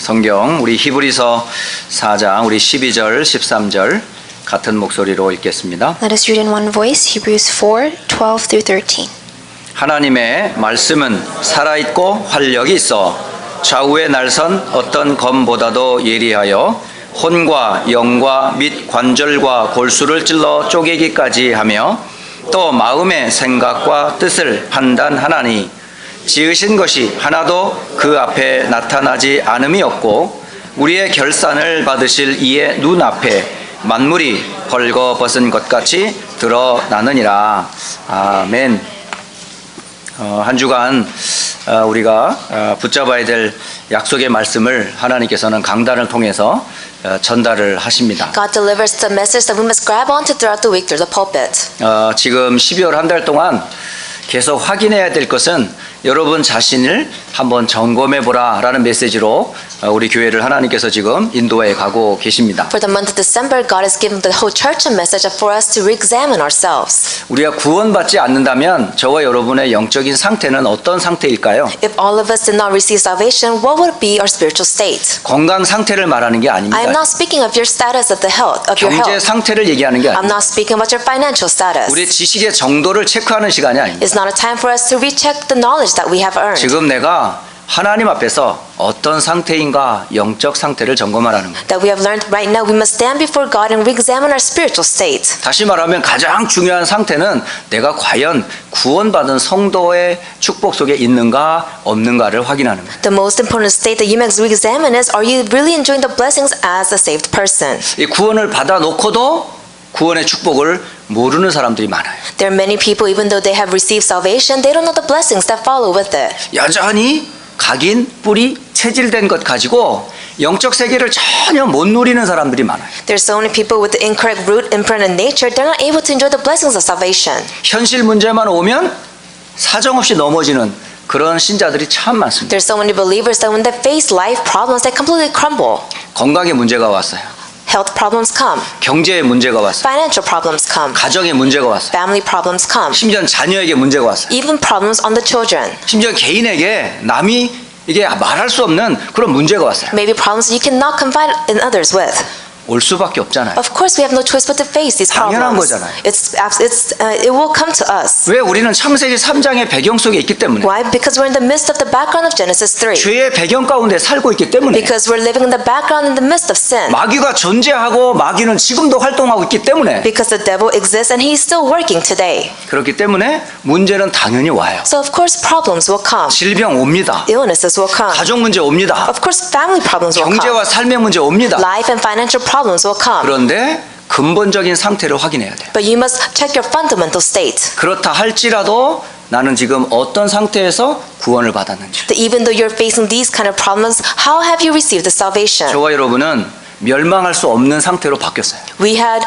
성경 우리 히브리서 4장 우리 12절 13절 같은 목소리로 읽겠습니다. Let us read in one voice, Hebrews 4:12 through 13. 하나님의 말씀은 살아있고 활력이 있어 좌우에 날선 어떤 검보다도 예리하여 혼과 영과 및 관절과 골수를 찔러 쪼개기까지 하며 또 마음의 생각과 뜻을 판단하나니 지으신 것이 하나도 그 앞에 나타나지 않음이 없고 우리의 결산을 받으실 이의 눈앞에 만물이 벌거벗은 것 같이 드러나느니라. 아멘. 한 주간 우리가 붙잡아야 될 약속의 말씀을 하나님께서는 강단을 통해서 전달을 하십니다. God delivers the message that we must grab onto throughout the week through the pulpit. 지금 12월 한 달 동안 계속 확인해야 될 것은 여러분 자신을 한번 점검해 보라 라는 메시지로 우리 교회를 하나님께서 지금 인도해 가고 계십니다. For the month of December, God has given the whole church a message for us to re-examine ourselves. 우리가 구원받지 않는다면 저와 여러분의 영적인 상태는 어떤 상태일까요? If all of us did not receive salvation, what would be our spiritual state? 건강 상태를 말하는 게 아닙니다. I am not speaking of your status of the health, of your 경제 health. 상태를 얘기하는 게 I'm 아닙니다. not speaking about your financial status. 우리의 지식의 정도를 체크하는 시간이 아닙니다. It's not a time for us to recheck the knowledge that we have earned. 지금 내가 하나님 앞에서 어떤 상태인가 영적 상태를 점검하라는 거예요. That we have learned right now, we must stand before God and re-examine our spiritual state. 다시 말하면 가장 중요한 상태는 내가 과연 구원받은 성도의 축복 속에 있는가 없는가를 확인하는 거예요. The most important state that you must re-examine is, are you really enjoying the blessings as a saved person? 이 구원을 받아 놓고도 구원의 축복을 모르는 사람들이 많아요. There are many people, even though they have received salvation, they don't know the blessings that follow with it. 여전히 각인, 뿌리, 체질된 것 가지고 영적 세계를 전혀 못 누리는 사람들이 많아요. There are so many people with the incorrect root, imprint, and nature, they're not able to enjoy the blessings of salvation. 현실 문제만 오면 사정없이 넘어지는 그런 신자들이 참 많습니다. There are so many believers that when they face life problems, they completely crumble. 건강에 문제가 왔어요. Health problems come. 경제에 문제가 왔어요. Financial problems come. 가정에 문제가 왔어요. Family problems come. 심지어 자녀에게 문제가 왔어요. Even problems on the children. 심지어 개인에게 남이 이게 말할 수 없는 그런 문제가 왔어요. Maybe problems you cannot confide in others with. 올 수밖에 없잖아요. Of course, we have no choice but to face these 당연한 problems. 거잖아요. It will come to us. 왜 우리는 창세기 3장의 배경 속에 있기 때문에 Why? Because we're in the midst of the background of Genesis 3. 죄의 배경 가운데 살고 있기 때문에 Because we're living in the background in the midst of sin. 마귀가 존재하고 마귀는 지금도 활동하고 있기 때문에 Because the devil exists and he's still working today. 그렇기 때문에 문제는 당연히 와요. So of course problems will come. 질병 옵니다. Illnesses will come. 가족 문제 옵니다. Of course family problems will come. 경제와 삶의 문제 옵니다. Life and financial problems will come. 그런데 근본적인 상태를 확인해야 돼요. But you must check your fundamental state. 그렇다 할지라도 나는 지금 어떤 상태에서 구원을 받았는지. That even though you're facing these kind of problems, how have you received the salvation? 저와 여러분은 멸망할 수 없는 상태로 바뀌었어요. We have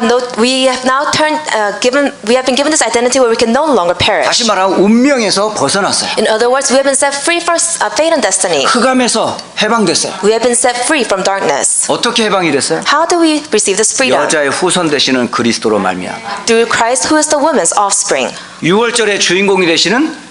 now we have been given this identity where we can no longer perish. 다시 말하면 운명에서 벗어났어요. In other words, we have been set free from fate and destiny. 흑암에서 해방됐어요. We have been set free from darkness. 어떻게 해방이 됐어요? How do we receive this freedom? 여자의 후손 되시는 그리스도로 말미암아. Through Christ, who is the woman's offspring. 6월절의 주인공이 되시는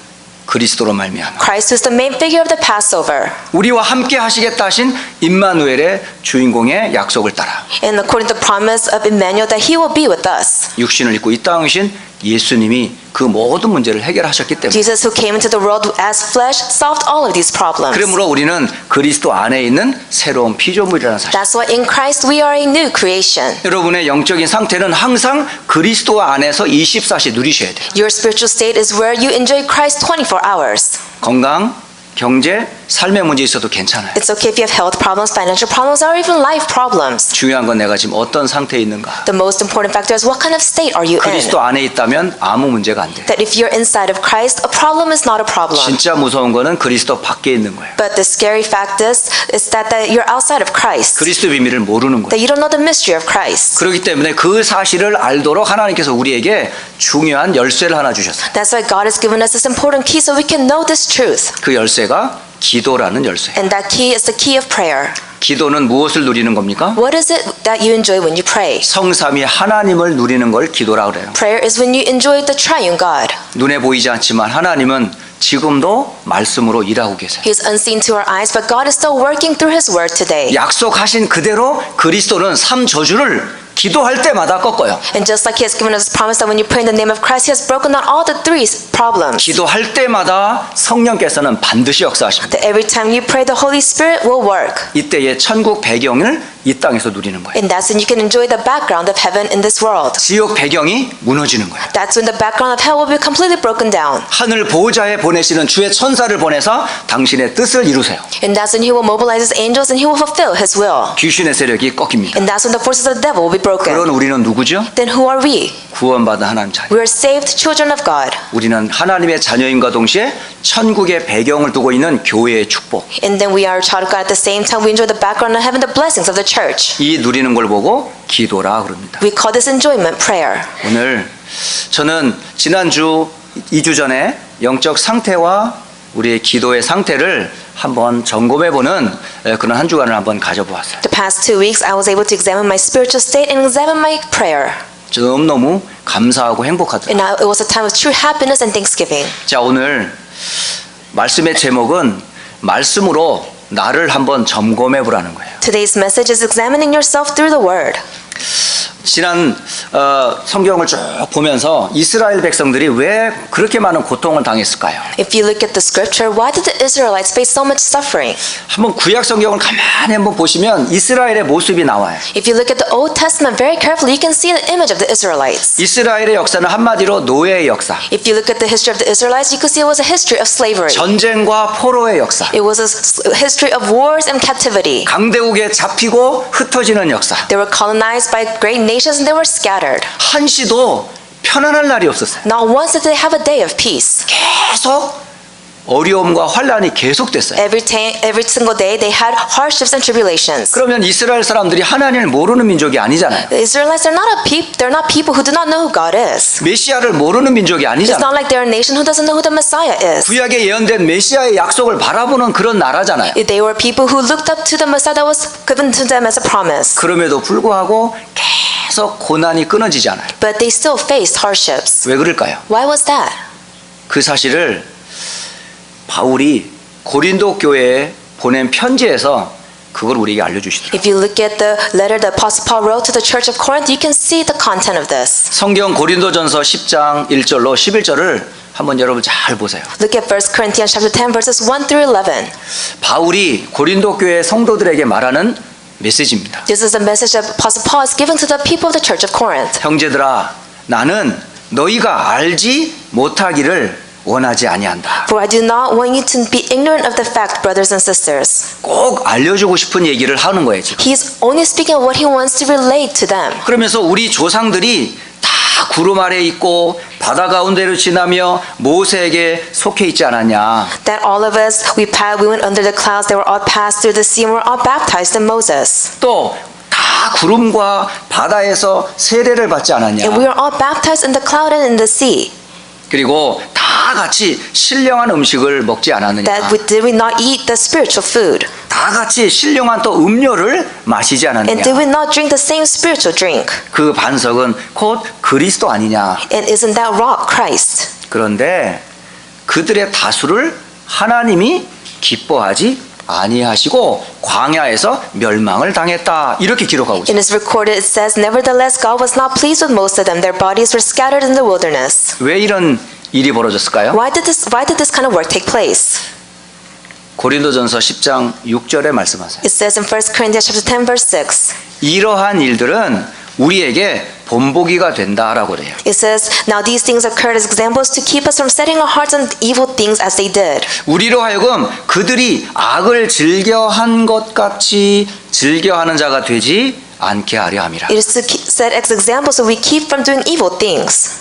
그리스도로 말미암아. Christ, who is the main figure of the Passover. 우리와 함께 하시겠다 하신 임마누엘의 주인공의 약속을 따라. And according to the promise of Emmanuel that he will be with us. 육신을 입고 이 땅에 오신 예수님이 그 모든 문제를 해결하셨기 때문에. Jesus, who came into the world as flesh, solved all of these problems. 그러므로 우리는 그리스도 안에 있는 새로운 피조물이라는 사실. That's why in Christ we are a new creation. 여러분의 영적인 상태는 항상 그리스도 안에서 24시 누리셔야 돼요. Your spiritual state is where you enjoy Christ 24 hours. 건강, 경제, 삶의 문제 있어도 괜찮아요. It's okay if you have health problems, financial problems, or even life problems. 중요한 건 내가 지금 어떤 상태에 있는가. The most important factor is what kind of state are you in? 그리스도 안에 있다면 아무 문제가 안 돼요. That if you're inside of Christ, a problem is not a problem. 진짜 무서운 거는 그리스도 밖에 있는 거예요. But the scary fact is that you're outside of Christ. 그리스도 비밀을 모르는 거예요. That you don't know the mystery of Christ. 그렇기 때문에 그 사실을 알도록 하나님께서 우리에게 중요한 열쇠를 하나 주셨어요. That's why God has given us this important key so we can know this truth. 그 열쇠가 기도라는 열쇠. And that key is the key of prayer. 기도는 무엇을 누리는 겁니까? What is it that you enjoy when you pray? 성삼위 하나님을 누리는 걸 기도라 그래요. Prayer is when you enjoy the triune God. 눈에 보이지 않지만 하나님은 지금도 말씀으로 일하고 계세요. He is unseen to our eyes, but God is still working through His word today. 약속하신 그대로 그리스도는 3저주를 기도할 때마다 꺾어요. And just like He has given us a promise that when you pray in the name of Christ, He has broken down all the three problems. 기도할 때마다 성령께서는 반드시 역사하십니다. That every time you pray, the Holy Spirit will work. 이때의 천국 배경을 이 땅에서 누리는 거예요. And that's when you can enjoy the background of heaven in this world. 지옥 배경이 무너지는 거예요. That's when the background of hell will be completely broken down. 하늘 보호자에 보내시는 주의 천사를 보내서 당신의 뜻을 이루세요. And that's when He will mobilize His angels and He will fulfill His will. 귀신의 세력이 꺾입니다. And that's when the forces of the devil will be broken. 그런 우리는 누구죠? Then who are we? 구원받은 하나님 자녀. We are saved children of God. 우리는 하나님의 자녀임과 동시에 천국의 배경을 두고 있는 교회의 축복. And then we are a child of God at the same time. We enjoy the background of heaven, the blessings of the church. 이 누리는 걸 보고 기도라 그럽니다. We call this enjoyment prayer. 오늘 저는 지난주 2주 전에 영적 상태와 우리의 기도의 상태를 한번 점검해보는 그런 한 주간을 한번 가져보았어요. The past 2 weeks, I was able to examine my spiritual state and examine my prayer. 너무너무 감사하고 행복하더라고요. And it was a time of true happiness and thanksgiving. 자, 오늘 말씀의 제목은 말씀으로 나를 한번 점검해보라는 거예요. Today's message is examining yourself through the Word. 지난 성경을 쭉 보면서 이스라엘 백성들이 왜 그렇게 많은 고통을 당했을까요? If you look at the scripture, why did the Israelites face so much suffering? 한번 구약 성경을 가만히 한번 보시면 이스라엘의 모습이 나와요. If you look at the Old Testament very carefully, you can see the image of the Israelites. 이스라엘의 역사는 한마디로 노예의 역사, If you look at the history of the Israelites, you can see it was a history of slavery. 전쟁과 포로의 역사, It was a history of wars and captivity. 강대국에 잡히고 흩어지는 역사. They were colonized by great nations and they were scattered. 한시도 편안할 날이 없었어요. Not once did they have a day of peace. 계속 어려움과 환란이 계속됐어요. Every single day they had hardships and tribulations. 그러면 이스라엘 사람들이 하나님을 모르는 민족이 아니잖아요. The Israelites are not people who do not know who God is. 메시아를 모르는 민족이 It's 아니잖아요. not like they're a nation who doesn't know who the Messiah is. 구약에 예언된 메시아의 약속을 바라보는 그런 나라잖아요. They were people who looked up to the Messiah that was given to them as a promise. 그럼에도 불구하고 계속 고난이 끊어지지 않아요. But they still faced hardships. 왜 그럴까요? Why was that? 그 사실을 바울이 고린도 교회에 보낸 편지에서 그걸 우리에게 알려주시더라고요. If you look at the letter the Apostle Paul wrote to the church of Corinth, you can see the content of this. 성경 고린도전서 10장 1절로 11절을 한번 여러분 잘 보세요. Look at 1 Corinthians chapter 10 verses 1 through 11. 바울이 고린도 교회 성도들에게 말하는 메시지입니다. This is a message that Apostle Paul is giving to the people of the church of Corinth. 형제들아, 나는 너희가 알지 못하기를 원하지 아니한다. For I do not want you to be ignorant of the fact, brothers and sisters. 꼭 알려주고 싶은 얘기를 하는 거예요, 지금. He's only speaking of what he wants to relate to them. 그러면서 우리 조상들이 다 구름 아래 있고 바다 가운데로 지나며 모세에게 속해 있지 않았냐. That all of us, we went under the clouds, they were all passed through the sea and were all baptized in Moses. 또 다 구름과 바다에서 세례를 받지 않았냐. And we were all baptized in the cloud and in the sea. 그리고 다 같이 신령한 음식을 먹지 않았느냐. Did we not eat the spiritual food? 다 같이 신령한 또 음료를 마시지 And 않았느냐. did we not drink the same spiritual drink? 그 반석은 곧 그리스도 아니냐. And isn't that rock Christ? 그런데 그들의 다수를 하나님이 기뻐하지 아니하시고 광야에서 멸망을 당했다. 이렇게 기록하고 In 있어요. it's recorded, it says, Nevertheless, God was not pleased with most of them. Their bodies were scattered in the wilderness. 왜 이런 일이 벌어졌을까요? Why did this kind of work take place? 고린도전서 10장 6절에 말씀하세요. It says in 1 Corinthians chapter 10 verse 6. 이러한 일들은 우리에게 본보기가 된다라고 그래요. It says, Now these things occurred as examples to keep us from setting our hearts on evil things as they did. 우리로 하여금 그들이 악을 즐겨한 것 같이 즐겨하는 자가 되지 않게 하려 함이라. It is to set as examples so we keep from doing evil things.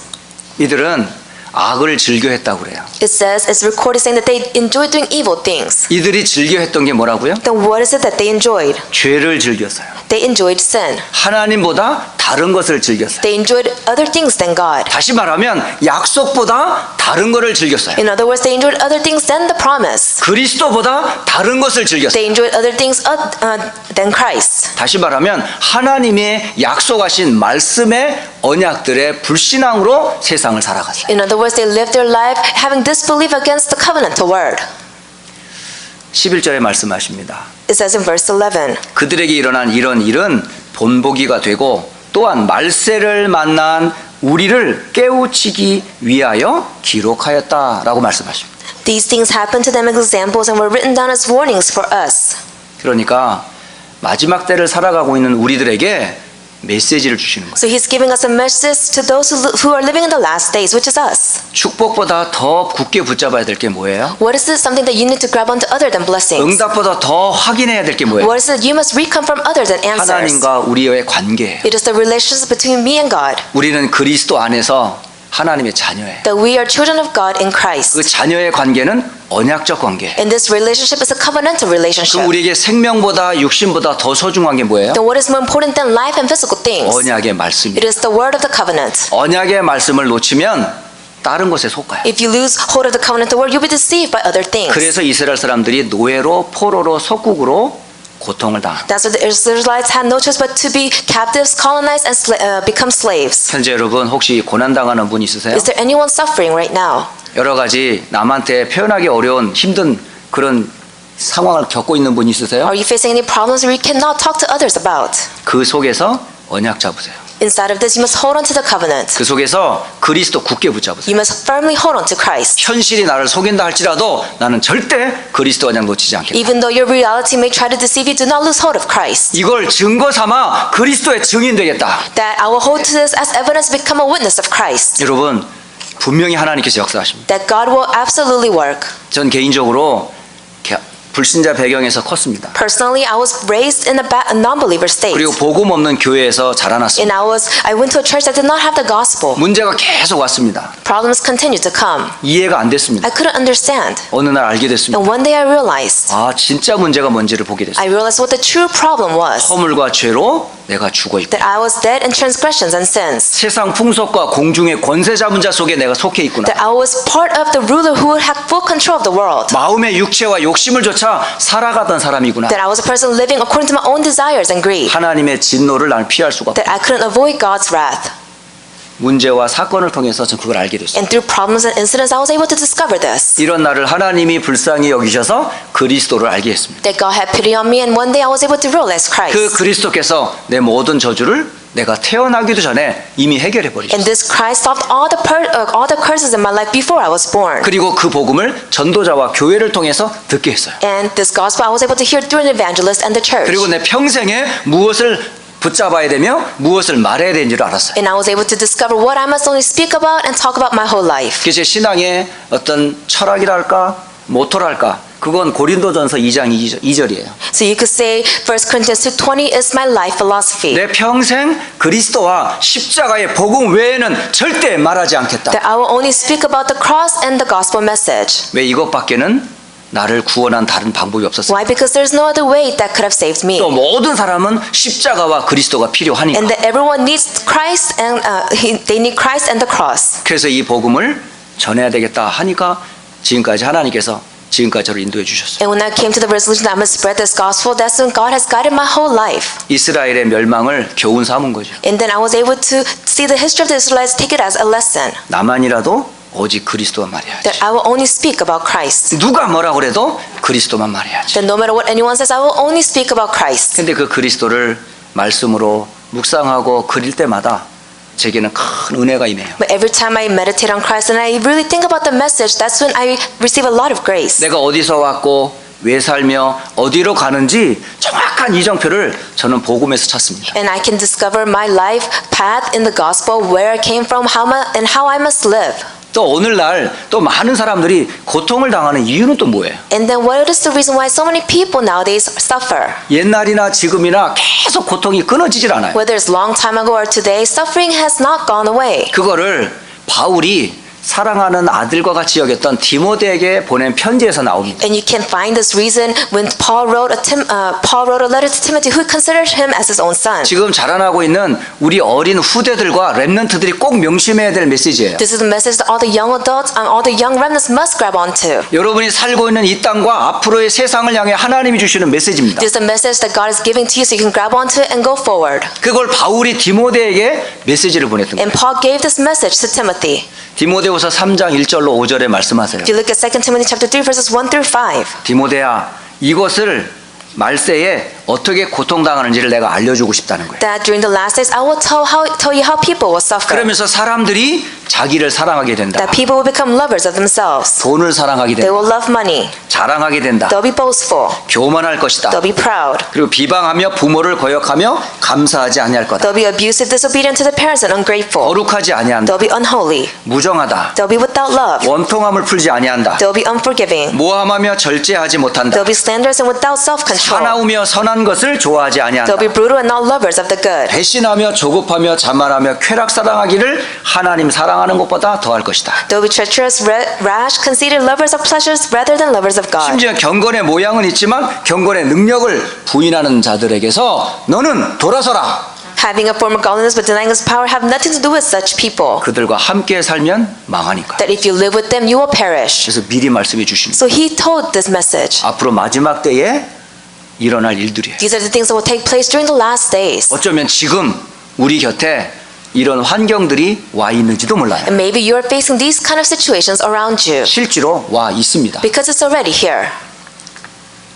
이들은 악을 즐겨했다고 그래요. It says, it's recorded saying that they enjoyed doing evil things. 이들이 즐겨했던 게 뭐라고요? Then what is it that they enjoyed? 죄를 즐겼어요. They enjoyed sin. 하나님보다 다른 것을 즐겼어요. They enjoyed other things than God. 다시 말하면 약속보다 다른 것을 즐겼어요. In other words, they enjoyed other things than the promise. 그리스도보다 다른 것을 즐겼어요. They enjoyed other things than Christ. 다시 말하면 하나님의 약속하신 말씀의 언약들의 불신앙으로 세상을 살아갔어요. In other words, they lived their life having disbelief against the covenantal word. 11절에 말씀하십니다. It says in verse 11. 그들에게 일어난 이런 일은 본보기가 되고 또한 말세를 만난 우리를 깨우치기 위하여 기록하였다라고 말씀하십니다. These things happened to them as examples and were written down as warnings for us. 그러니까 마지막 때를 살아가고 있는 우리들에게 메시지를 주시는 거예요. So he's giving us a message to those who are living in the last days, which is us. 축복보다 더 굳게 붙잡아야 될 게 뭐예요? What is it something that you need to grab onto other than blessings? 응답보다 더 확인해야 될 게 뭐예요? What is it you must reconfirm other than answers? 하나님과 우리의 관계예요. It is the relationship between me and God. 우리는 그리스도 안에서 하나님의 자녀예요. That we are children of God in Christ. 그 자녀의 관계는 언약적 관계예요. And this relationship is a covenantal relationship. 그럼 우리에게 생명보다 육신보다 더 소중한 게 뭐예요? Then what is more important than life and physical things? 언약의 말씀이에요. It is the word of the covenant. 언약의 말씀을 놓치면 다른 것에 속아요. If you lose hold of the covenantal word, you'll be deceived by other things. 그래서 이스라엘 사람들이 노예로 포로로 속국으로 고통을 당합니다. That's why the Israelites had no choice but to be captives, colonized, and become slaves. 현재 여러분 혹시 고난 당하는 분 있으세요? Is there anyone suffering right now? 여러 가지 남한테 표현하기 어려운 힘든 그런 상황을 겪고 있는 분 있으세요? Are you facing any problems where you cannot talk to others about? 그 속에서 언약 잡으세요. Inside of this, you must hold on to the covenant. 그 속에서 그리스도 굳게 붙잡으세요. You must firmly hold on to Christ. 현실이 나를 속인다 할지라도 나는 절대 그리스도 언약 놓치지 않겠다. Even though your reality may try to deceive you, do not lose hold of Christ. 이걸 증거 삼아 그리스도의 증인 되겠다. That I will hold to this as evidence, become a witness of Christ. 여러분 분명히 하나님께서 역사하십니다. That God will absolutely work. 전 개인적으로 불신자 배경에서 컸습니다. Personally, I was raised in a non-believer state. 그리고 복음 없는 교회에서 자라났습니다. And I went to a church that did not have the gospel. 문제가 계속 왔습니다. Problems continued to come. 이해가 안 됐습니다. I couldn't understand. 어느 날 알게 됐습니다. And one day I realized. 아 진짜 문제가 뭔지를 보게 됐습니다. I realized what the true problem was. 허물과 죄로 내가 죽어 있고 That I was dead in transgressions and sins. 세상 풍속과 공중의 권세 잡은 자 속에 내가 속해 있구나. That I was part of the ruler who had full control of the world. 마음의 육체와 욕심을 쫓아 살아가던 사람이구나. That I was a person living according to my own desires and greed. 하나님의 진노를 나는 피할 수가 없다. That I couldn't avoid God's wrath. 문제와 사건을 통해서 전 그걸 알게 됐어요. And through problems and incidents, I was able to discover this. 이런 나를 하나님이 불쌍히 여기셔서 그리스도를 알게 했습니다. That God had pity on me, and one day I was able to realize Christ. 그 그리스도께서 내 모든 저주를 내가 태어나기도 전에 이미 해결해 버리셨어요. And this Christ solved all the curses in my life before I was born. 그리고 그 복음을 전도자와 교회를 통해서 듣게 했어요. And this gospel I was able to hear through an evangelist and the church. 그리고 내 평생에 무엇을 붙잡아야 되며 무엇을 말해야 되는지를 알았어요. And I was able to discover what I must only speak about and talk about my whole life. 그게 제 신앙의 어떤 철학이랄까 모토랄까 그건 고린도전서 2장 2절이에요. So you could say 1 Corinthians 2:20 is my life philosophy. 내 평생 그리스도와 십자가의 복음 외에는 절대 말하지 않겠다. That I will only speak about the cross and the gospel message. 왜 이것밖에는 나를 구원한 다른 방법이 없었어요. Why? Because there's no other way that could have saved me. 또 모든 사람은 십자가와 그리스도가 필요하니까. And that everyone needs Christ and they need Christ and the cross. 그래서 이 복음을 전해야 되겠다 하니까 지금까지 하나님께서 지금까지 저를 인도해 주셨어요. And when I came to the resolution that I must spread this gospel, that's when God has guided my whole life. 이스라엘의 멸망을 교훈 삼은 거죠. And then I was able to see the history of the Israelites, take it as a lesson. 나만이라도 오직 그리스도만 말해야지. That I will only speak about Christ. 누가 뭐라 그래도 그리스도만 말해야지. That no matter what anyone says, I will only speak about Christ. 근데 그 그리스도를 말씀으로 묵상하고 그릴 때마다 제게는 큰 은혜가 임해요. But every time I meditate on Christ and I really think about the message, that's when I receive a lot of grace. 내가 어디서 왔고 왜 살며 어디로 가는지 정확한 이정표를 저는 복음에서 찾습니다. And I can discover my life path in the gospel, where I came from, and how I must live. 또 오늘날 또 많은 사람들이 고통을 당하는 이유는 또 뭐예요? And then what is the reason why so many people nowadays suffer? 옛날이나 지금이나 계속 고통이 끊어지질 않아요. Whether it's long time ago or today, suffering has not gone away. 그거를 바울이 사랑하는 아들과 같이 여겼던 디모데에게 보낸 편지에서 나옵니다. And you can find this reason when Paul wrote a letter to Timothy, who considered him as his own son. 지금 자라나고 있는 우리 어린 후대들과 렘넌트들이 꼭 명심해야 될 메시지예요. This is a message that all the young adults and all the young remnants must grab onto. 여러분이 살고 있는 이 땅과 앞으로의 세상을 향해 하나님이 주시는 메시지입니다. This is a message that God is giving to you so you can grab onto it and go forward. 그걸 바울이 디모데에게 메시지를 보냈던 거예요. And Paul gave this message to Timothy. 디모데후서 3장 1절로 5절에 말씀하세요. If you look at 2 Timothy chapter 3 verses 1 through 5. 디모데야, 이것을 말세에 어떻게 고통당하는지를 내가 알려주고 싶다는 거예요. That during the last days I will tell you how people will suffer. 그러면서 사람들이 자기를 사랑하게 된다. That people will become lovers of themselves. 돈을 사랑하게 They 된다. will love money. 자랑하게 된다. They'll be boastful. 교만할 것이다. They'll be proud. 그리고 비방하며 부모를 거역하며 감사하지 아니할 거다. They'll be abusive, disobedient to their parents, and ungrateful. 거룩하지 아니한다. They'll be unholy. 무정하다. They'll be without love. 원통함을 풀지 아니한다. They'll be unforgiving. 모함하며 절제하지 못한다. They'll be slanderous and without self-control. 사나우며 선한 것을 좋아하지 아니한다. They'll be brutal and not lovers of the good. 배신하며 조급하며 자만하며 쾌락 사랑하기를 하나님 사랑하는 것보다 더할 것이다. They'll be treacherous, rash, conceited, lovers of pleasures rather than lovers of God. 심지어 경건의 모양은 있지만 경건의 능력을 부인하는 자들에게서 너는 돌아서라. Having a form of godliness but denying His power have nothing to do with such people. 그들과 함께 살면 망하니까. That if you live with them, you will perish. 그래서 미리 말씀해 주십니다. So He told this message. 앞으로 마지막 때에 일어날 일들이에요. These are the things that will take place during the last days. 어쩌면 지금 우리 곁에 이런 환경들이 와 있는지도 몰라요. And maybe you are facing these kind of situations around you. 실제로 와 있습니다. Because it's already here.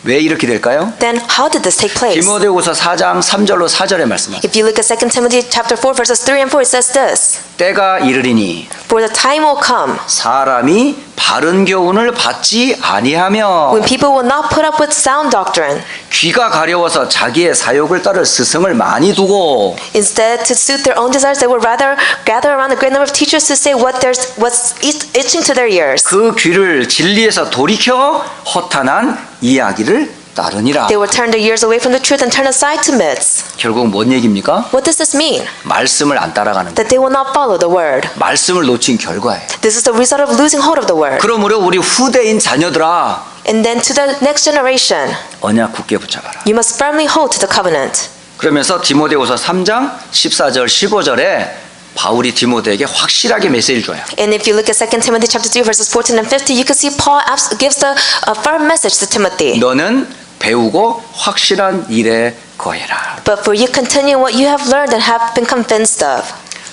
왜 이렇게 될까요? Then how did this take place? 디모데후서 4장 3절로 4절에 말씀합니다. If you look at 2 Timothy chapter 4 verses 3 and 4, it says this. 때가 이르리니 For the time will come 사람이 바른 교훈을 받지 아니하며 when people will not put up with sound doctrine. 귀가 가려워서 자기의 사욕을 따를 스승을 많이 두고 Instead, to suit their own desires, they will rather gather around a great number of teachers to say what's itching to their ears. 그 귀를 진리에서 돌이켜 허탄한 이야기를 따르니라. They will turn their ears away from the truth and turn aside to myths. 결국 뭔 얘기입니까? What does this mean? 말씀을 안 따라가는 거예요. That they will not follow the word. 말씀을 놓친 결과예요. This is the result of losing hold of the word. 그러므로 우리 후대인 자녀들아 And then to the next generation, 언약 굳게 붙잡아라. you must firmly hold to the covenant. 그러면서 디모데후서 3장 14절 15절에 바울이 디모데에게 확실하게 메시지를 줘요. And if you look at 2 Timothy chapter 3 verses 14 and 15, you can see Paul gives the firm message to Timothy. 너는 배우고 확실한 일에 거해라. But for you continue what you have learned and have been convinced of.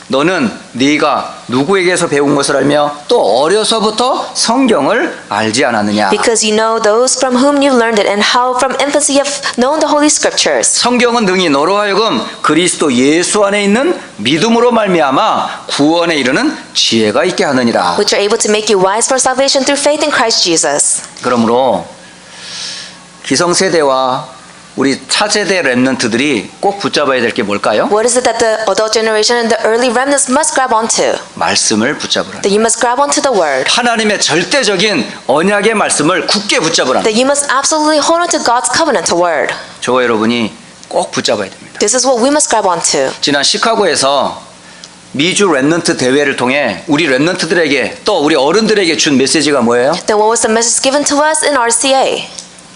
너는 네가 누구에게서 배운 것을 알며 또 어려서부터 성경을 알지 않았느냐. Because you know those from whom you learned it and how from infancy you have known the Holy Scriptures. 성경은 능히 너로 하여금 그리스도 예수 안에 있는 믿음으로 말미암아 구원에 이르는 지혜가 있게 하느니라. Which are able to make you wise for salvation through faith in Christ Jesus. 그러므로 기성세대와 우리 차세대 렘넌트들이 꼭 붙잡아야 될 게 뭘까요? What is it that the adult generation and the early remnants must grab onto? 말씀을 붙잡으라. That you must grab onto the word. 하나님의 절대적인 언약의 말씀을 굳게 붙잡으라. That you must absolutely hold on to God's covenant word. 저와 여러분이 꼭 붙잡아야 됩니다. This is what we must grab onto. 지난 시카고에서 미주 렘넌트 대회를 통해 우리 렘넌트들에게 또 우리 어른들에게 준 메시지가 뭐예요? Then what was the message given to us in RCA?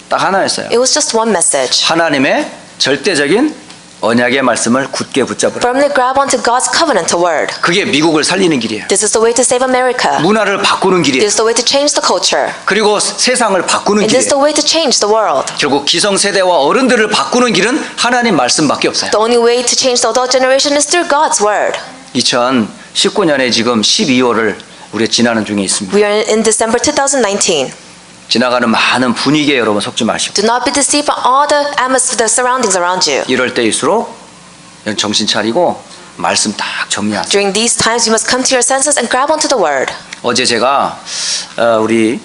딱 하나였어요. It was just one message. 하나님의 절대적인 언약의 말씀을 굳게 붙잡으라. Firmly grab onto God's covenant word. 그게 미국을 살리는 길이에요. This is the way to save America. 문화를 바꾸는 길이에요. This is the way to change the culture. 그리고 세상을 바꾸는 And this is 길이에요. the way to change the world. 결국 기성세대와 어른들을 바꾸는 길은 하나님 말씀밖에 없어요. The only way to change the adult generation is through God's word. 2019년에 지금 12월을 우리가 지나는 중에 있습니다. We are in December 2019. 지나가는 많은 분위기에 여러분 속지 마시고 Do not be deceived by all the atmosphere, the surroundings around you. 이럴 때일수록 정신 차리고 말씀 딱 정리하세요. During these times, you must come to your senses and grab onto the word. 어제 제가 우리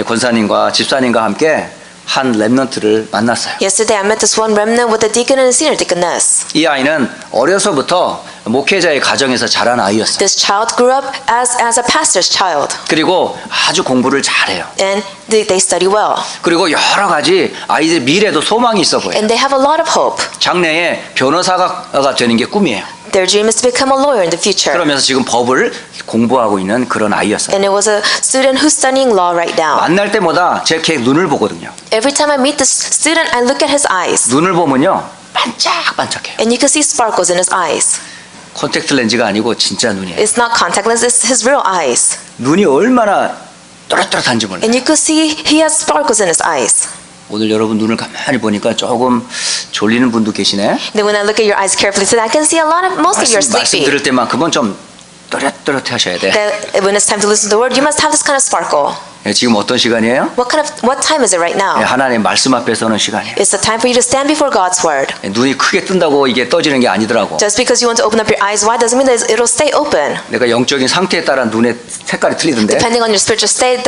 권사님과 집사님과 함께 한 렘넌트를 만났어요. Yesterday, I met this one remnant with a deacon and a senior deaconess. 이 아이는 어려서부터 목회자의 가정에서 자란 아이였어요. This child grew up as a pastor's child, 그리고 아주 공부를 잘해요. and they study well, 그리고 여러 가지 아이들 미래도 소망이 있어 보여요. and they have a lot of hope. 장래에 변호사가 되는 게 꿈이에요. Their dream is to become a lawyer in the future. 그러면서 지금 법을 공부하고 있는 그런 아이였어요. And it was a student who's studying law right now. 만날 때마다 제 걔 눈을 보거든요. Every time I meet this student, I look at his eyes, 눈을 보면요 반짝반짝해요. and you can see sparkles in his eyes. 콘택트 렌즈가 아니고 진짜 눈이에요. It's not contact lens, it's his real eyes. 눈이 얼마나 또렷또렷한지 몰라요. And you could see he has sparkles in his eyes. 오늘 여러분 눈을 가만히 보니까 조금 졸리는 분도 계시네. Then when I look at your eyes carefully today, I can see most of you are 말씀 sleepy. 들을 때만큼은 좀 또렷또렷해 하셔야 돼. That when it's time to listen to the word, you must have this kind of sparkle. 예, 지금 어떤 시간이에요? What time is it right now? 예, 하나님 말씀 앞에 서는 시간이에요. It's the time for you to stand before God's word. 예, 눈이 크게 뜬다고 이게 떠지는 게 아니더라고. Just because you want to open up your eyes wide doesn't mean that it'll stay open. 내가 영적인 상태에 따라 눈의 색깔이 틀리던데. Depending on your spiritual state,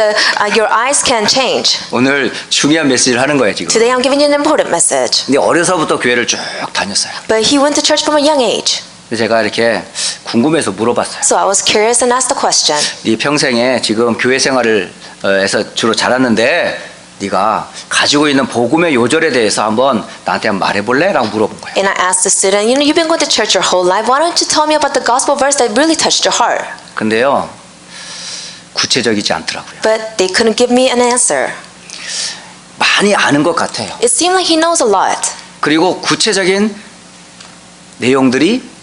your eyes can change. 오늘 중요한 메시지를 하는 거예요 지금. Today I'm giving you an important message. 근데 어려서부터 교회를 쭉 다녔어요. But he went to church from a young age. 제가 이렇게 궁금해서 물어봤어요. So I was curious and asked the question. 네 평생에 지금 교회 생활을 에서 주로 자랐는데 네가 가지고 있는 복음의 요절에 대해서 한번 나한테 한번 말해볼래? 라고 물어본 거예요. And I asked the student, you've been going to church your whole life. Why don't you tell me about the gospel verse that really touched your heart? 근데요 구체적이지 않더라고요. But they couldn't give me an answer. 많이 아는 것 같아요. It seemed like he knows a lot. 그리고 구체적인 내용들이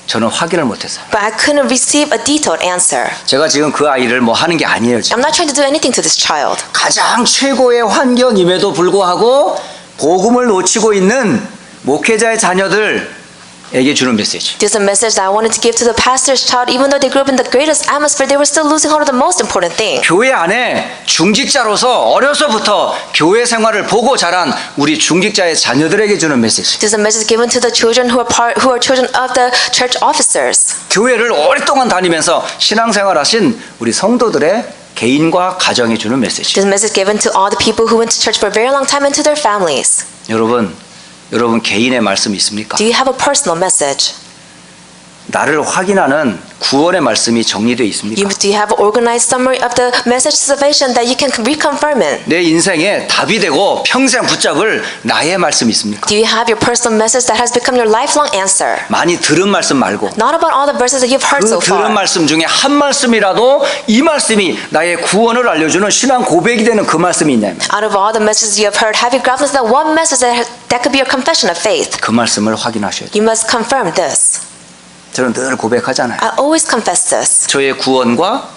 저는 확인을 못했어요. But I couldn't receive a detailed answer. 제가 지금 그 아이를 뭐 하는 게 아니에요. 지금. I'm not trying to do anything to this child. 가장 최고의 환경임에도 불구하고 복음을 놓치고 있는 목회자의 자녀들에게 주는 메시지. This is a message that I wanted to give to the pastor's child. Even though they grew up in the greatest atmosphere, they were still losing hold of the most important thing. 교회 안에 중직자로서 어려서부터 교회 생활을 보고 자란 우리 중직자의 자녀들에게 주는 메시지. This is a message given to the children who are children of the church officers. 교회를 오랫동안 다니면서 신앙생활하신 우리 성도들의 개인과 가정에 주는 메시지. This message given to all the people who went to church for a very long time and to their families. 여러분 개인의 말씀이 있습니까? Do you have a personal message? 나를 확인하는 구원의 말씀이 정리되어 있습니까? Do you have an organized summary of the message of salvation that you can reconfirm it? 내 인생에 답이 되고 평생 붙잡을 나의 말씀이 있습니까? Do you have your personal message that has become your lifelong answer? 많이 들은 말씀 말고 Not about all the verses that you've heard 그 so far. 들은 말씀 중에 한 말씀이라도 이 말씀이 나의 구원을 알려주는 신앙 고백이 되는 그 말씀이 있냐면 Out of all the messages you have heard, have you grasped that one message that could be your confession of faith? 그 말씀을 확인하셔야 돼요. You must confirm this. 저는 늘 고백하잖아요. I always confess this. 저의 구원과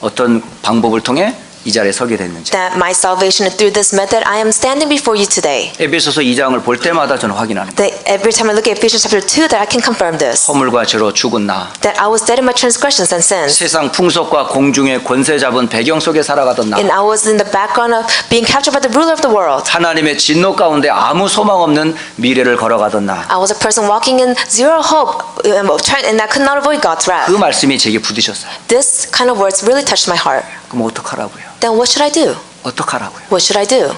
어떤 방법을 통해 이 자리에 서게 됐는지. That my salvation is through this method I am standing before you today. 에베소서 2장을 볼 때마다 저는 확인하는 거예요. That every time I look at Ephesians chapter 2 that I can confirm this. 허물과 죄로 죽은 나, That I was dead in my transgressions and sins. 세상 풍속과 공중의 권세 잡은 배경 속에 살아가던 나, And I was in the background of being captured by the ruler of the world. 하나님의 진노 가운데 아무 소망 없는 미래를 걸어가던 나, I was a person walking in zero hope and I could not avoid God's wrath. 그 말씀이 제게 부딪혔어요. This kind of words really touched my heart. 그럼 어떡하라고요? Then what should I do? 어떡하라고요? What should I do?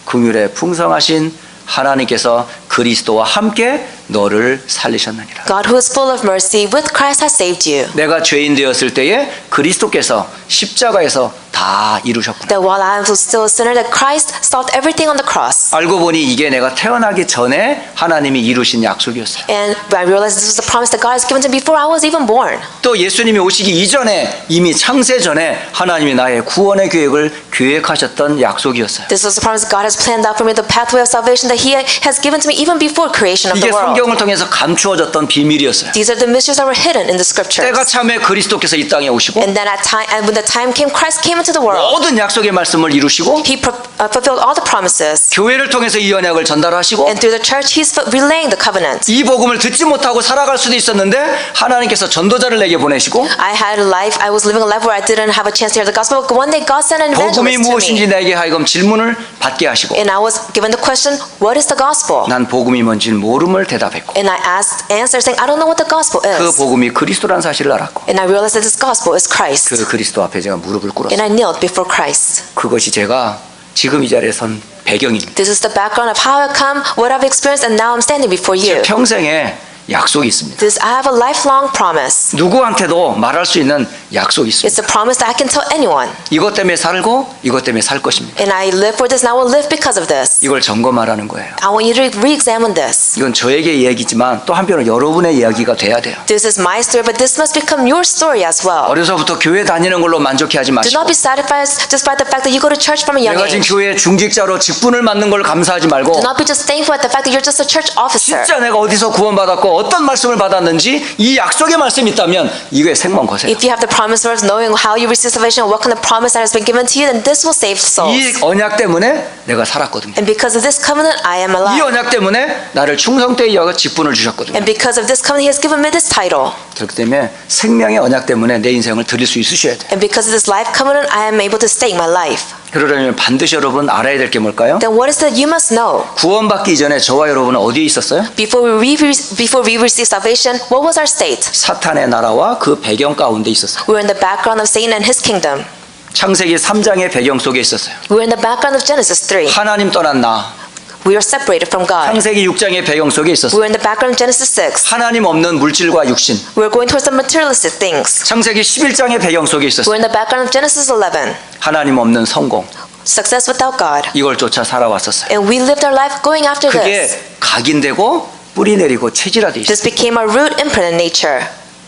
긍휼에 풍성하신 하나님께서 그리스도와 함께 너를 살리셨느니라. God who is full of mercy, with Christ has saved you. 내가 죄인 되었을 때에 그리스도께서 십자가에서 다 이루셨구나. That while I was still a sinner, that Christ solved everything on the cross. 알고 보니 이게 내가 태어나기 전에 하나님이 이루신 약속이었어요. And I realized this was a promise that God has given to me before I was even born. 또 예수님이 오시기 이전에 이미 창세 전에 하나님이 나의 구원의 계획을 계획하셨던 약속이었어요. This was a promise God has planned out for me, the pathway of salvation that He has given to me even before creation of 이게 the world. 성경을 통해서 감추어졌던 비밀이었어요. These are the mysteries that were hidden in the scriptures. 때가 참에 그리스도께서 이 땅에 오시고 And then when the time came, Christ came into the world. 모든 약속의 말씀을 이루시고 He fulfilled all the promises. 교회를 통해서 이 언약을 전달하시고 And through the church, He's relaying the covenant. 이 복음을 듣지 못하고 살아갈 수도 있었는데 하나님께서 전도자를 내게 보내시고 I had a life, I was living a life where I didn't have a chance to hear the gospel, but one day God sent an 복음이 evangelist to 무엇인지 me. 내게 하여금 질문을 받게 하시고 And I was given the question, what is the gospel? 난 복음이 뭔지는 모름을 대답했고 And I answered saying, I don't know what the gospel 그 is. 복음이 그리스도라는 사실을 알았고 And I realized that this gospel is Christ. 그 그리스도 앞에 제가 무릎을 꿇었어요. And I knelt before Christ. 그것이 제가 지금 이 자리에 선 배경입니다. This is the background of how I come, what I've experienced, and now I'm standing before 제 you. 평생에 약속이 있습니다. This I have a lifelong promise. 누구한테도 말할 수 있는 약속이 있습니다. It's a promise that I can tell anyone. 이것 때문에 살고 이것 때문에 살 것입니다. And I live for this and I will live because of this. 이걸 점검하라는 거예요. I want you to re-examine this. 이건 저에게 이야기지만 또 한편으로 여러분의 이야기가 돼야 돼요. This is my story, but this must become your story as well. 어려서부터 교회 다니는 걸로 만족해하지 Do 마시고 not be satisfied just by the fact that you go to church from a young 내가 지금 age. 교회 중직자로 직분을 맡는 걸 감사하지 말고 Do not be just thankful at the fact that you're just a church officer. 진짜 내가 어디서 구원받았고 어떤 말씀을 받았는지 이 약속의 말씀이 있다면 이거에 생명 거세요. If you have the promise verse, knowing how you receive salvation and what kind of promise that has been given to you, then this will save souls. 이 언약 때문에 내가 살았거든요. And because of this covenant, I am 이 alive. 언약 때문에 나를 충성되게 여겨 직분을 주셨거든요. And because of this covenant, He has given me this title. 그렇기 때문에 생명의 언약 때문에 내 인생을 드릴 수 있으셔야 돼요. And because of this life covenant, I am able to stake my life. 그러려면 반드시 여러분 알아야 될 게 뭘까요? Then what is that you must know? 구원받기 전에 저와 여러분은 어디에 있었어요? Before we receive salvation, what was our state? 사탄의 나라와 그 배경 가운데 있었어요. We were in the background of Satan and his kingdom. 창세기 3장의 배경 속에 있었어요. We were in the background of Genesis 3. 하나님 떠난 나. We were separated from God. 창세기 6장의 배경 속에 We 있었어요. were in the background of Genesis 6. 하나님 없는 물질과 육신. We were going towards the materialistic things. 창세기 11장의 배경 속에 We 있었어요. were in the background of Genesis 11. 하나님 없는 성공. Success without God. 이걸 쫓아 살아왔었어요. And we lived our life going after 그게 this. 각인되고 뿌리 내리고 체질화돼 있어요. This became our root imprint in nature.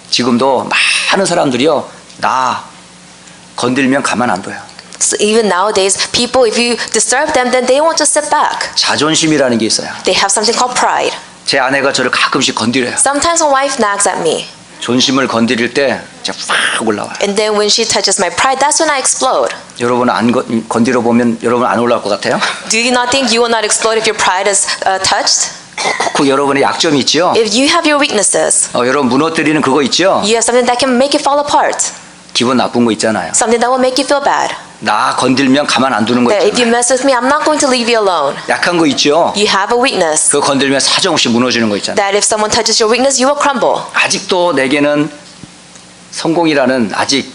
지금도 많은 사람들이요. 나 건들면 가만 안 둬요. So even nowadays, people, if you disturb them, then they won't just sit back. 자존심이라는 게 있어요. They have something called pride. 제 아내가 저를 가끔씩 건드려요. Sometimes my wife nags at me. 존심을 건드릴 때 제가 확 올라와요. And then when she touches my pride, that's when I explode. 여러분 안 건드려 보면 여러분 안 올라올 것 같아요? Do you not think you will not explode if your pride is touched? 그 여러분의 약점이 있죠? If you have your weaknesses, 여러분 무너뜨리는 그거 있죠? you have something that can make it fall apart. 기분 나쁜 거 있잖아요. Something that will make you feel bad. 나 건들면 가만 안 두는 거 That if you 있잖아요. mess with me, I'm not going to leave you alone. 약한 거 있죠? You have a weakness. 그거 건들면 사정없이 무너지는 거 있잖아요. That if someone touches your weakness, you will crumble. 아직도 내게는 성공이라는 아직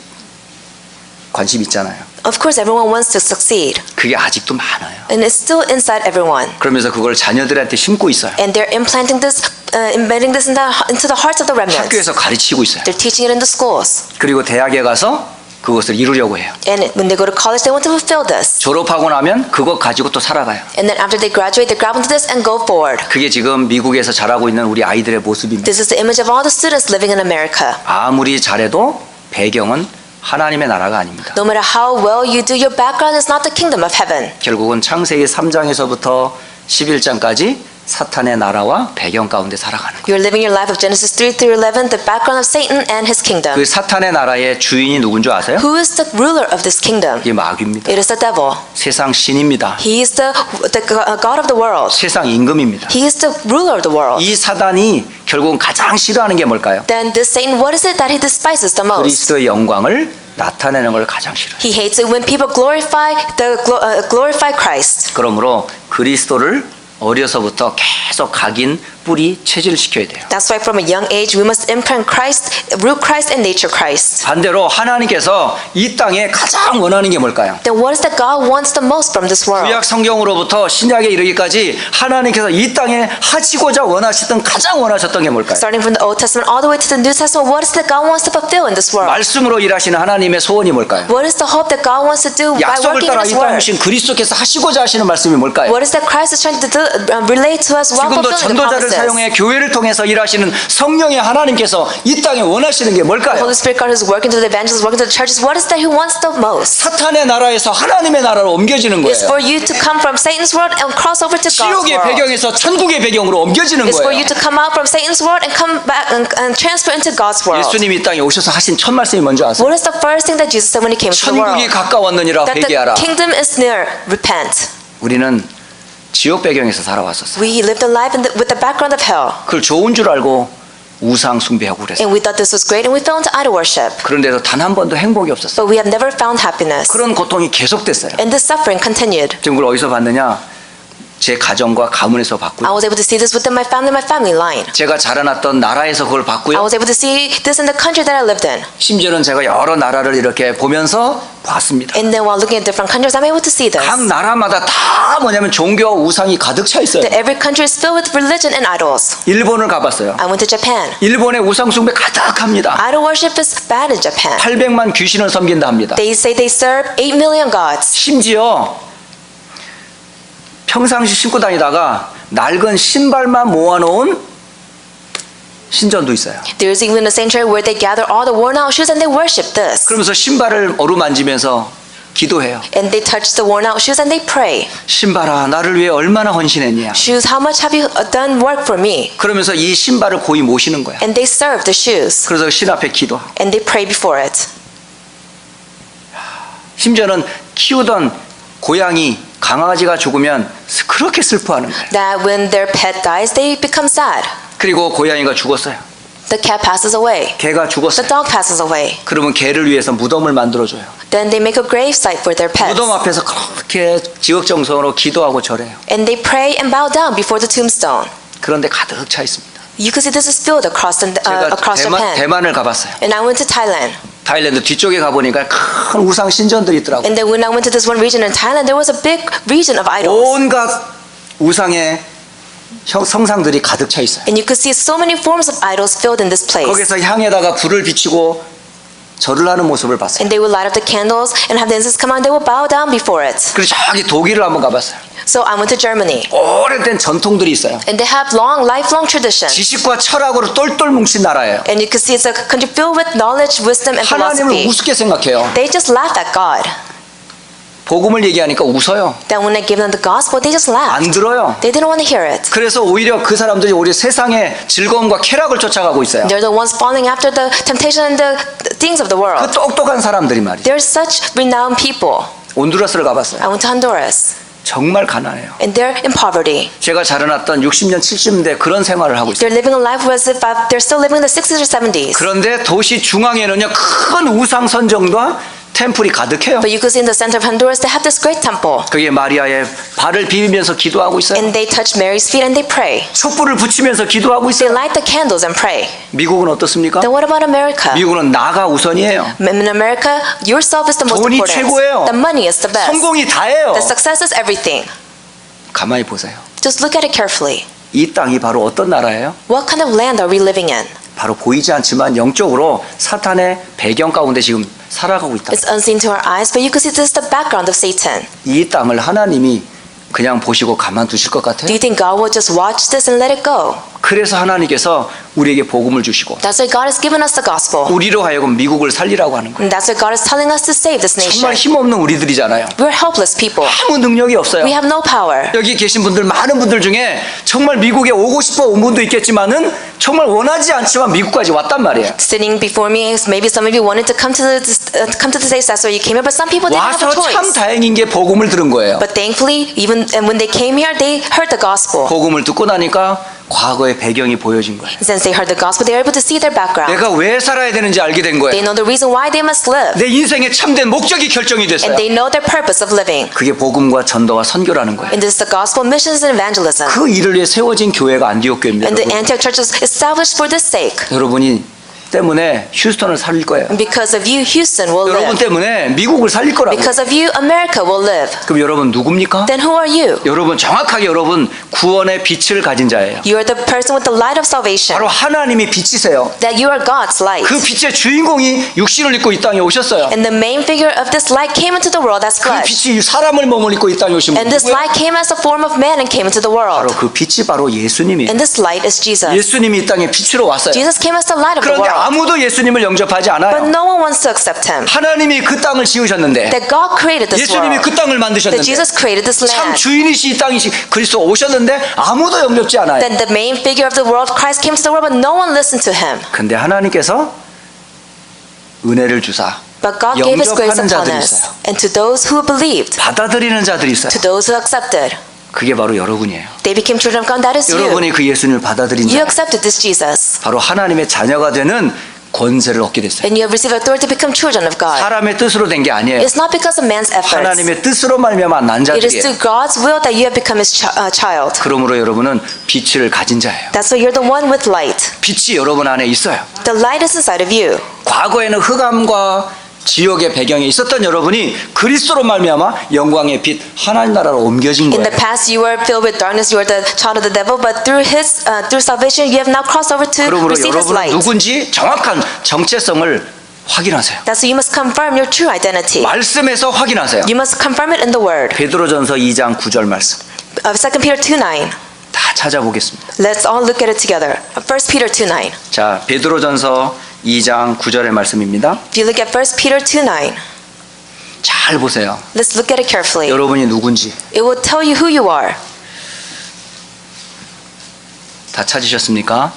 관심 있잖아요. Of course, everyone wants to succeed. 그게 아직도 많아요. And it's still inside everyone. 그러면서 그걸 자녀들한테 심고 있어요. And they're implanting this, embedding this into the hearts of the remnants. 학교에서 가르치고 있어요. They're teaching it in the schools. 그리고 대학에 가서 그것을 이루려고 해요. And when they go to college, they want to fulfill this. 졸업하고 나면 그거 가지고 또 살아가요. And then after they graduate, they grab onto this and go forward. 그게 지금 미국에서 자라고 있는 우리 아이들의 모습입니다. This is the image of all the students living in America. 아무리 잘해도 배경은 하나님의 나라가 아닙니다. No matter how well you do, your background is not the kingdom of heaven. 결국은 창세기 3장에서부터 11장까지 사탄의 나라와 배경 가운데 살아가는 거예요. You're living your life of Genesis 3 through 11, the background of Satan and his kingdom. 그 사탄의 나라의 주인이 누군 줄 아세요? Who is the ruler of this kingdom? 이게 마귀입니다. It is the devil. 세상 신입니다. He is the God of the world. 세상 임금입니다. He is the ruler of the world. 이 사단이 결국은 가장 싫어하는 게 뭘까요? Then this Satan, what is it that he despises the most? 그리스도의 영광을 나타내는 걸 가장 싫어해요. He hates it when people glorify Christ. 그러므로 그리스도를 어려서부터 계속 각인 뿌리 체질시켜야 돼요. That's why from a young age we must imprint Christ, root Christ and nature Christ. 반대로 하나님께서 이 땅에 가장 원하는 게 뭘까요? Then what is that God wants the most from this world? 구약 성경으로부터 신약에 이르기까지 하나님께서 이 땅에 하시고자 원하시던 가장 원하셨던 게 뭘까요? Starting from the Old Testament all the way to the New Testament, what is that God wants to fulfill in this world? 말씀으로 일하시는 하나님의 소원이 뭘까요? What is the hope that God wants to do by 약속을 working in 따라 이 this 땅에 world? 오신 그리스도께서 하시고자 하시는 말씀이 뭘까요? What is that Christ is trying to relate to us while 지금도 fulfilling the 전도자를 promises? 사용해 교회를 통해서 일하시는 성령의 하나님께서 이 땅에 원하시는 게 뭘까요? Holy Spirit God is working to the evangelists, working to the churches. What is that He wants the most? 사탄의 나라에서 하나님의 나라로 옮겨지는 It's 거예요. for you to come from Satan's world and cross over to God's 지옥의 world. 배경에서 천국의 배경으로 옮겨지는 It's for you 거예요. to come out from Satan's world and come back and transfer into God's world. 예수님이 이 땅에 오셔서 하신 첫 말씀이 뭔지 아세요? What is the first thing that Jesus said when He came to the world? 천국이 가까웠느니라 That the 회개하라. kingdom is near. Repent. 우리는 지옥 배경에서 살아왔었어요. We lived a life with the background of hell. 그걸 좋은 줄 알고 우상 숭배하고 그랬어요. And we thought this was great and we fell into idol worship. 그런데도 단 한 번도 행복이 없었어요. But we have never found happiness. 그런 고통이 계속됐어요. And this suffering continued. 지금 그걸 어디서 봤느냐? 제 가정과 가문에서 I 봤고요. was able to see this within my family line. 제가 자라났던 나라에서 그걸 I 봤고요. was able to see this in the country that I lived in. 심지어는 제가 여러 나라를 이렇게 보면서 봤습니다. And then while looking at different countries, I'm able to see this. 각 나라마다 다 뭐냐면 종교와 우상이 가득 차 있어요. That every country is filled with religion and idols. 일본을 가봤어요. I went to Japan. 일본의 우상 숭배 가득합니다. Idol worship is bad in Japan. 800만 귀신을 섬긴다 합니다. They say they serve 8 million gods. 심지어 평상시 신고 다니다가 낡은 신발만 모아놓은 신전도 있어요. There's even a sanctuary where they gather all the worn out shoes and they worship this. 그러면서 신발을 어루만지면서 기도해요. And they touch the worn out shoes and they pray. 신발아, 나를 위해 얼마나 헌신했냐. Shoes, how much have you done work for me? 그러면서 이 신발을 고이 모시는 거야. And they serve the shoes. 그래서 신 앞에 기도하고. And they pray before it. 심지어는 키우던 고양이, 강아지가 죽으면 그렇게 슬퍼하는 거예요. That when their pet dies, they become sad. 그리고 고양이가 죽었어요. The cat passes away. 개가 The 죽었어요. dog passes away. 그러면 개를 위해서 무덤을 만들어줘요. Then they make a grave site for their pets. 무덤 앞에서 그렇게 지극정성으로 기도하고 절해요. And they pray and bow down before the tombstone. 그런데 가득 차 있습니다. You can see this is filled across 제가 Japan. 대만을 가봤어요. And I went to Thailand. 타일랜드 뒤쪽에 가보니까 큰 우상 신전들이 있더라고요. And then when I went to this one region in Thailand, there was a big region of idols. 온갖 우상의 성상들이 가득 차 있어요. And you could see so many forms of idols filled in this place. 거기서 향에다가 불을 비치고 절을 하는 모습을 봤어요. And they would light up the candles and have the incense come out. They would bow down before it. 그리고 저기 독일을 한번 가봤어요. So I went to Germany. 오래된 전통들이 있어요. And they have lifelong tradition. 지식과 철학으로 똘똘 뭉친 나라예요. And you can see it's a country filled with knowledge, wisdom, and 하나님을 philosophy. 우습게 생각해요. They just laugh at God. 복음을 얘기하니까 웃어요. Then when I give them the gospel, they just laugh. 안 들어요. They didn't want to hear it. 그래서 오히려 그 사람들이 오히려 세상의 즐거움과 쾌락을 쫓아가고 있어요. They're the ones falling after the temptation and the things of the 그 world. 똑똑한 사람들이 말이죠. They're such renowned people. 온두라스를 가봤어요. I went to Honduras. 정말 가난해요. And they're in poverty. 제가 자라났던 60년, 70년대 그런 생활을 하고 있어요. They're living a life as if they're still living in the 60s or 70s. 그런데 도시 중앙에는요 큰 우상 선정과 템플이 가득해요. But you could see in the center of Honduras, they have this great temple. 그게 마리아의 발을 비비면서 기도하고 있어요. And they touch Mary's feet and they pray. 촛불을 붙이면서 기도하고 They 있어요. light the candles and pray. 미국은 어떻습니까? Then what about America? 미국은 나가 우선이에요. In America, yourself is the most 돈이 important. 최고예요. The money is the best. 성공이 다예요. The success is everything. 가만히 보세요. Just look at it carefully. 이 땅이 바로 어떤 나라예요? What kind of land are we living in? 바로 보이지 않지만 영적으로 사탄의 배경 가운데 지금 살아가고 있다. It's unseen to our eyes, but you can see this is the background of Satan. 이 땅을 하나님이 그냥 보시고 가만두실 것 같아요? Do you think God will just watch this and let it go? 그래서 하나님께서 우리에게 복음을 주시고 That's why God has given us the gospel. 우리로 하여금 미국을 살리라고 하는 거예요. And that's why God is telling us to save this 정말 nation. 힘없는 우리들이잖아요. We're helpless people. 아무 능력이 없어요. We have no power. 여기 계신 분들 많은 분들 중에 정말 미국에 오고 싶어 온 분도 있겠지만은 정말 원하지 않지만 미국까지 왔단 말이에요. Sitting before me, maybe some of you wanted to come to the States. That's why you came here. But some people didn't have 와서 a 참 choice. 다행인 게 복음을 들은 거예요. But thankfully, even when they came here, they heard the gospel. 복음을 듣고 나니까 과거의 배경이 보여진 거예요. Since they heard the gospel, they were able to see their background. 내가 왜 살아야 되는지 알게 된 They 거예요. know the reason why they must live. 내 인생의 참된 목적이 결정이 됐어요. And they know their purpose of living. 그게 복음과 전도와 선교라는 거예요. And this is the gospel, missions, and evangelism. 그 일을 위해 세워진 교회가 안디옥 교회입니다. And the 여러분. Antioch church is established for this sake. 여러분이 때문에 휴스턴을 살릴 거예요. And because of you, Houston will 여러분 live. 때문에 미국을 살릴 거라고. Because of you, America will live. 그럼 여러분 누굽니까? Then who are you? 여러분 정확하게 여러분 구원의 빛을 가진 자예요. You are the person with the light of salvation. 바로 하나님이 빛이세요. That you are God's light. 그 빛의 주인공이 육신을 입고 이 땅에 오셨어요. And the main figure of this light came into the world as 그 flesh. 빛이 사람을 몸을 입고 이 땅에 오신 분 And this 누구예요? light came as a form of man and came into the 바로 world. 그 빛이 바로 예수님이에요. And this light is Jesus. 예수님이 이 땅에 빛으로 왔어요. Jesus came as the light of the 그런데 world. 아무도 예수님을 영접하지 But 않아요. no one wants to accept him. 하나님이 그 땅을 지으셨는데 That God created this 예수님이 world. 그 땅을 That 만드셨는데 Jesus created this 참 land. 주인이시 이 땅이시 그리스도 오셨는데 아무도 영접지 않아요. That the main figure of the world, Christ, came to the world, but no one listened to him. 근데 하나님께서 은혜를 주사 But God gave his grace 영접하는 upon 자들이 us. 있어요. And to those who believed, 받아들이는 자들이 있어요. to those who accepted, 그게 바로 여러분이에요. they became children of God. That is you. 여러분이 그 예수님을 받아들인 You 자 accepted this Jesus. 바로 하나님의 자녀가 되는 권세를 얻게 됐어요. And you have received authority to become children of God. 사람의 뜻으로 된 게 아니에요. It's not because of man's efforts. 하나님의 뜻으로 말미암아 난 It is 자들이에요. through God's will that you have become His child. 그러므로 여러분은 빛을 가진 자예요. That's why you're the one with light. 빛이 여러분 안에 있어요. The light is inside of you. 과거에는 흑암과 지옥의 배경에 있었던 여러분이 그리스도로 말미암아 영광의 빛 하나님 나라로 옮겨진 In 거예요. the past, you were filled with darkness. You were the child of the devil. But through through salvation, you have now crossed over to 그러므로 receive His 여러분은 light. 누군지 정확한 정체성을 확인하세요. That's why you must confirm your true identity. 말씀에서 확인하세요. You must confirm it in the Word. 베드로전서 2장 9절 말씀 2 Peter 2:9. 다 찾아보겠습니다. Let's all look at it together. 1 Peter 2:9. 자, 베드로전서 2장 9절의 말씀입니다. If you look at 1 Peter 2:9, 잘 보세요. let's look at it carefully. 여러분이 누군지 It will tell you who you are. 다 찾으셨습니까?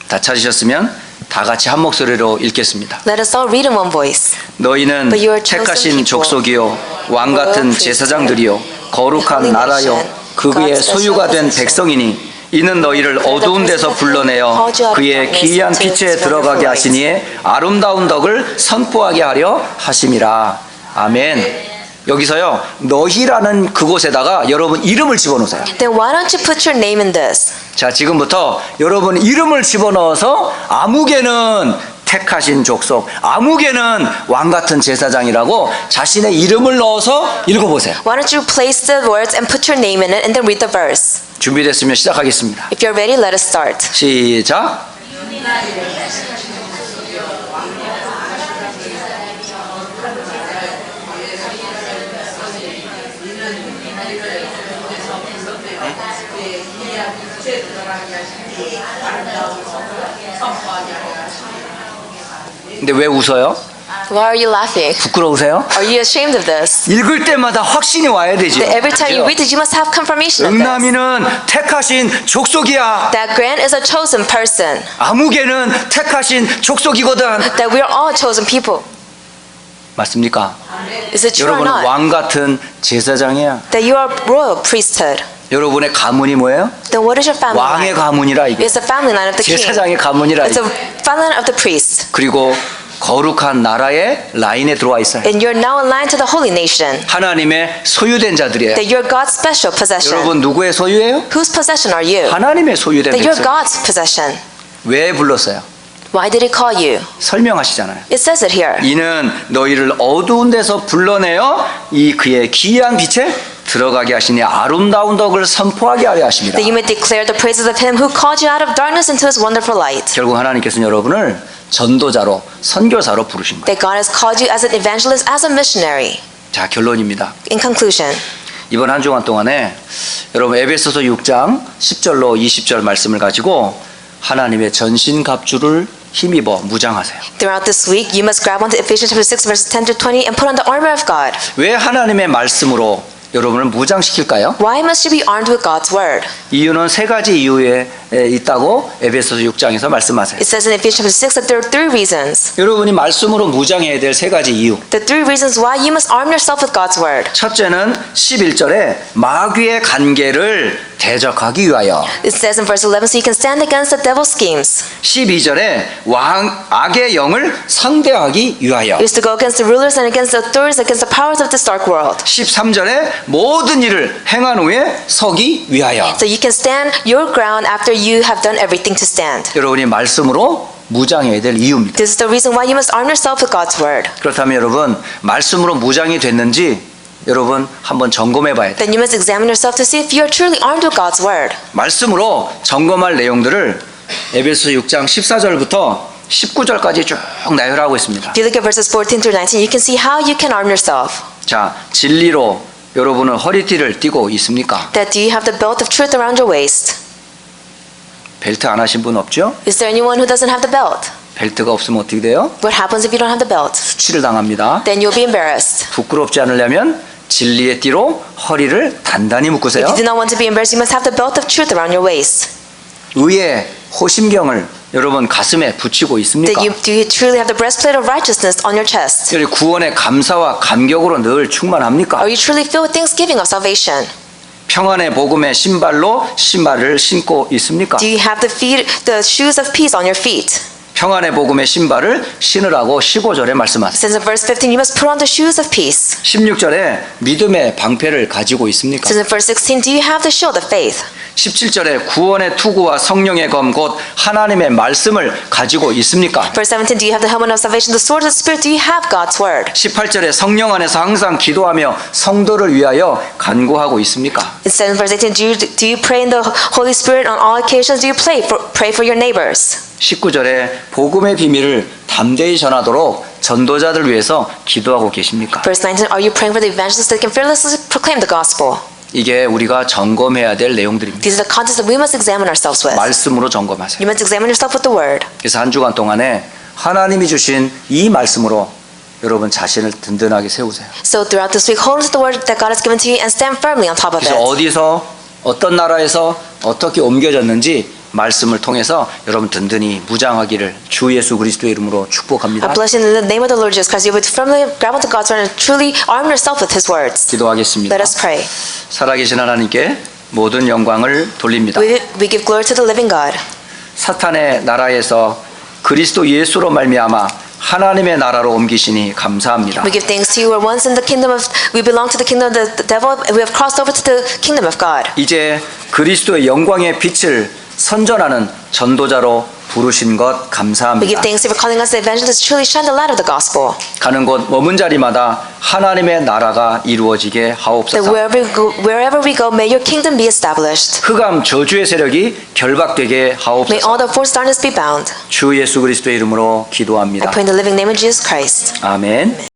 다 찾으셨으면 다 같이 한 목소리로 읽겠습니다. Let us all read in one voice. 너희는 But you are chosen 택하신 people, 족속이요 왕 같은 royal 제사장들이요 거룩한 holy 나라요 nation, 그의 God's special 소유가 된 possession. 백성이니 이는 너희를 어두운 데서 불러내어 그의 기이한 빛에 들어가게 하시니에 아름다운 덕을 선포하게 하려 하심이라. 아멘. 여기서요 너희라는 그곳에다가 여러분 이름을 집어넣으세요. Then why don't you put your name in this? 자, 지금부터 여러분 이름을 집어넣어서 아무개는 택하신 족속, 아무개는 왕 같은 제사장이라고 자신의 이름을 넣어서 읽어보세요. Why don't you place the words and put your name in it and then read the verse? 준비됐으면 시작하겠습니다. If you're ready, let us start. 시작. 근데 왜 웃어요? Why are you laughing? 부끄러우세요? Are you ashamed of this? 읽을 때마다 확신이 와야 되죠. That every time you read this, you must have confirmation of this. 응남이는 택하신 족속이야. That Grant is a chosen person. 아무개는 택하신 족속이거든. That we are all chosen people. 맞습니까? Is it true or 여러분은 not? 왕 같은 제사장이야. That you are royal priesthood. 여러분의 가문이 뭐예요? Then what is your family 왕의 line? 가문이라 이게. It's the family line of the king. 제사장의 가문이라 It's 이게. the family line of the priest. 그리고 거룩한 나라의 라인에 들어와 있어요. And you're now aligned to the holy nation. 하나님의 소유된 자들이에요. That you're God's special possession. 여러분 누구의 소유예요? Whose possession are you? 하나님의 소유된 That you're 백성. God's possession. 왜 불렀어요? Why did He call you? 설명하시잖아요. It says it here. 이는 너희를 어두운 데서 불러내어 이 그의 기이한 빛에 들어가게 하시니 아름다운 덕을 선포하게 하려 하십니다. That you may declare the praises of Him who called you out of darkness into His wonderful light. 결국 하나님께서는 여러분을 전도자로 선교사로 부르신 거예요. That God has called you as an evangelist, as a missionary. 자, 결론입니다. In conclusion, 이번 한 주간 동안에 여러분 에베소서 6장 10절로 20절 말씀을 가지고 하나님의 전신갑주를 힘입어 무장하세요. throughout this week, you must grab onto Ephesians chapter 6, verses 10 to 20 and put on the armor of God. 왜 하나님의 말씀으로 여러분을 무장시킬까요? Why must you be armed with God's word? 이유는 세 가지 이유에 있다고 에베소서 6장에서 말씀하세요. It says in Ephesians chapter 6 that there are three reasons. 여러분이 말씀으로 무장해야 될 세 가지 이유. The three reasons why you must arm yourself with God's word. 첫째는 11절에 마귀의 간계를 대적하기 위하여. It says in verse 11, so you can stand against the devil's schemes. 12절에 악의 영을 상대하기 위하여. It is to go against the rulers and against the authorities, against the powers of this dark world. 13절에 모든 일을 행한 후에 서기 위하여. So you can stand your ground after you have done everything to stand. 여러분이 말씀으로 무장해야 될 이유입니다. This is the reason why you must arm yourself with God's word. 그렇다면 여러분 말씀으로 무장이 됐는지 여러분 한번 점검해 봐야 돼요. Then you must examine yourself to see if you are truly armed with God's word. 말씀으로 점검할 내용들을 에베소 6장 14절부터 19절까지 쭉 나열하고 있습니다. If you look at verses 14 through 19, you can see how you can arm yourself. 자, 진리로 여러분은 허리띠를 띠고 있습니까? That do you have the belt of truth around your waist? 벨트 안 하신 분 없죠? Is there anyone who doesn't have the belt? 벨트가 없으면 어떻게 돼요? What happens if you don't have the belt? 수치를 당합니다. Then you'll be embarrassed. 부끄럽지 않으려면 진리의 띠로 허리를 단단히 If 묶으세요. you do not want to be embarrassed, you must have the belt of truth around your waist. 의의 호심경을 여러분 가슴에 붙이고 있습니까? Do you truly have the breastplate of righteousness on your chest? 여러분 구원의 감사와 감격으로 늘 충만합니까? Are you truly filled with thanksgiving of salvation? 평안의 복음의 신발로 신발을 신고 있습니까? Do you have the shoes of peace on your feet? 평안의 복음의 신발을 신으라고 15절에 It 말씀하세요. says in verse 15, you must put on the shoes of peace. 16절에 믿음의 방패를 가지고 있습니까? It says in verse 16, do you have the shield of faith? 17절에 구원의 투구와 성령의 검 곧 하나님의 말씀을 가지고 있습니까? Verse 17, do you have the helmet of salvation, the sword of the Spirit? Do you have God's word? 18절에 성령 안에서 항상 기도하며 성도를 위하여 간구하고 있습니까? It says in verse 18, do you pray in the Holy Spirit on all occasions? Do you pray for your neighbors? 19절에 복음의 비밀을 담대히 전하도록 전도자들 위해서 기도하고 계십니까? Verse 19, are you praying for the evangelists that can fearlessly proclaim the gospel? 이게 우리가 점검해야 될 내용들입니다. These are the contents that we must examine ourselves with. 말씀으로 점검하세요. You must examine yourself with the word. 그래서 한 주간 동안에 하나님이 주신 이 말씀으로 여러분 자신을 든든하게 세우세요. So throughout this week, hold on to the word that God has given to you and stand firmly on top of 그래서 it. 어디서 어떤 나라에서 어떻게 옮겨졌는지 말씀을 통해서 여러분 든든히 무장하기를 주 예수 그리스도의 이름으로 축복합니다. I bless you in the name of the Lord Jesus Christ. You would firmly grab onto God's word and truly arm yourself with His words. 기도하겠습니다. Let us pray. 살아계신 하나님께 모든 영광을 돌립니다. We give glory to the living God. 사탄의 나라에서 그리스도 예수로 말미암아 하나님의 나라로 옮기시니 감사합니다. We give thanks to you. We're once in the kingdom of, we belong to the kingdom of the devil. We have crossed over to the kingdom of God. 이제 그리스도의 영광의 빛을 선전하는 전도자로 부르신 것 We give 감사합니다. thanks to you for calling us the evangelists to truly shine the light of the gospel. 가는 곳 머문 자리마다 하나님의 나라가 이루어지게 That 하옵소서. wherever we go, may your kingdom be established. 흑암 저주의 세력이 결박되게 May 하옵소서. all the force of darkness be bound. 주 예수 그리스도의 이름으로 I 기도합니다. pray in the living name of Jesus Christ. 아멘.